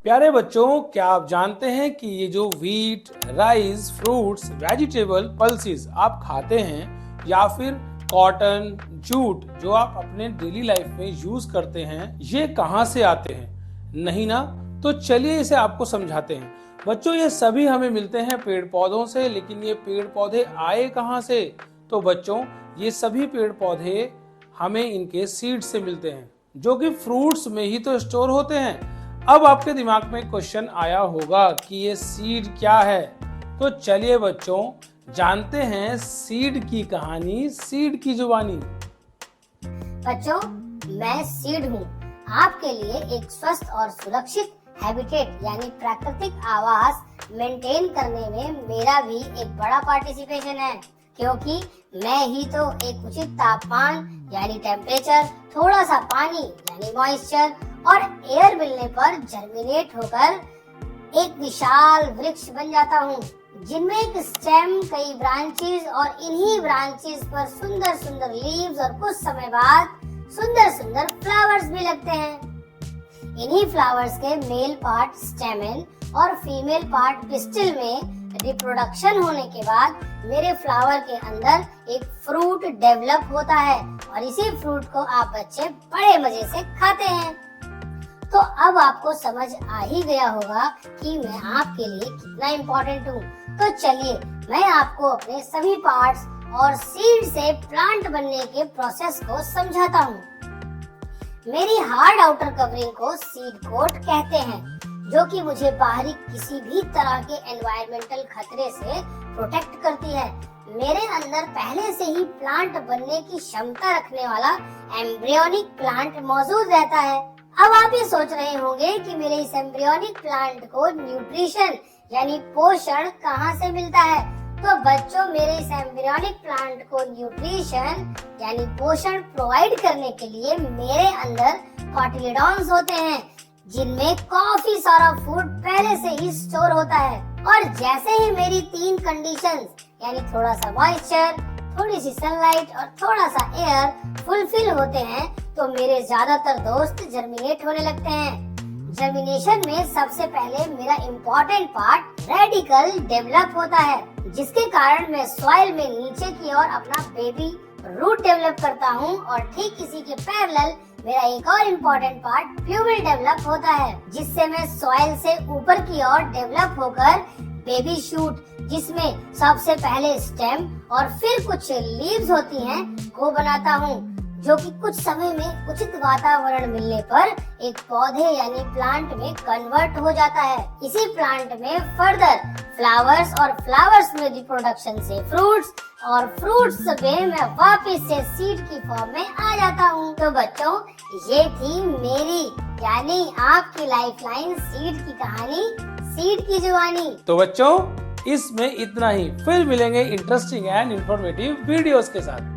प्यारे बच्चों, क्या आप जानते हैं कि ये जो wheat, rice, fruits, vegetable, pulses आप खाते हैं या फिर कॉटन, जूट जो आप अपने डेली लाइफ में यूज करते हैं, ये कहाँ से आते हैं? नहीं ना? तो चलिए इसे आपको समझाते हैं। बच्चों, ये सभी हमें मिलते हैं पेड़ पौधों से, लेकिन ये पेड़ पौधे आए कहाँ से? तो बच्चों, ये सभी पेड़ पौधे हमें इनके सीड से मिलते हैं, जो कि फ्रूट्स में ही तो स्टोर होते हैं। अब आपके दिमाग में क्वेश्चन आया होगा कि ये सीड क्या है। तो चलिए बच्चों, जानते हैं सीड की कहानी, सीड की जुबानी। बच्चों, मैं सीड हूँ। आपके लिए एक स्वस्थ और सुरक्षित हैबिटेट यानी प्राकृतिक आवास मेंटेन करने में मेरा भी एक बड़ा पार्टिसिपेशन है, क्योंकि मैं ही तो एक उचित तापमान यानी टेम्परेचर, थोड़ा सा पानी यानी मॉइस्चर और एयर मिलने पर जर्मिनेट होकर एक विशाल वृक्ष बन जाता हूँ, जिनमें एक स्टेम, कई ब्रांचेस और इन्हीं ब्रांचेस पर सुंदर सुंदर लीव्स और कुछ समय बाद सुंदर सुंदर फ्लावर्स भी लगते हैं। इन्हीं फ्लावर्स के मेल पार्ट स्टेमेन और फीमेल पार्ट पिस्टिल में रिप्रोडक्शन होने के बाद मेरे फ्लावर के अंदर एक फ्रूट डेवलप होता है और इसी फ्रूट को आप बच्चे बड़े मजे से खाते हैं। तो अब आपको समझ आ ही गया होगा कि मैं आपके लिए कितना इम्पोर्टेंट हूँ। तो चलिए मैं आपको अपने सभी पार्ट्स और सीड से प्लांट बनने के प्रोसेस को समझाता हूँ। मेरी हार्ड आउटर कवरिंग को सीड कोट कहते हैं, जो कि मुझे बाहरी किसी भी तरह के एनवायरमेंटल खतरे से प्रोटेक्ट करती है। मेरे अंदर पहले से ही प्लांट बनने की क्षमता रखने वाला एम्ब्रियोनिक प्लांट मौजूद रहता है। अब आप ये सोच रहे होंगे कि मेरे इस एम्ब्रियोनिक प्लांट को न्यूट्रिशन यानी पोषण कहाँ से मिलता है। तो बच्चों, मेरे इस एम्ब्रियोनिक प्लांट को न्यूट्रिशन यानी पोषण प्रोवाइड करने के लिए मेरे अंदर कॉटिलेडॉन्स होते हैं, जिनमें काफी सारा फूड पहले से ही स्टोर होता है। और जैसे ही मेरी तीन कंडीशंस यानी थोड़ा सा मॉइस्चर, थोड़ी सी सनलाइट और थोड़ा सा एयर फुलफिल होते हैं, तो मेरे ज्यादातर दोस्त जर्मिनेट होने लगते हैं। जर्मिनेशन में सबसे पहले मेरा इम्पोर्टेंट पार्ट रेडिकल डेवलप होता है, जिसके कारण मैं सॉइल में नीचे की ओर अपना बेबी रूट डेवलप करता हूँ। और ठीक इसी के पैरेलल मेरा एक और इम्पोर्टेंट पार्ट प्यूबिल डेवलप होता है, जिससे मैं सॉइल से ऊपर की ओर डेवलप होकर बेबी शूट, जिसमें सबसे पहले स्टेम और फिर कुछ लीव्स होती हैं, को बनाता हूँ, जो कि कुछ समय में उचित वातावरण मिलने पर एक पौधे यानी प्लांट में कन्वर्ट हो जाता है। इसी प्लांट में फर्दर फ्लावर्स और फ्लावर्स में रिप्रोडक्शन से फ्रूट्स और फ्रूट्स में मैं वापस से सीड की फॉर्म में आ जाता हूँ। तो बच्चों, ये थी मेरी यानी आपकी लाइफलाइन सीड की कहानी, सीड की जुबानी। तो बच्चों, इसमें इतना ही। फिर मिलेंगे इंटरेस्टिंग एंड इंफॉर्मेटिव वीडियोस के साथ।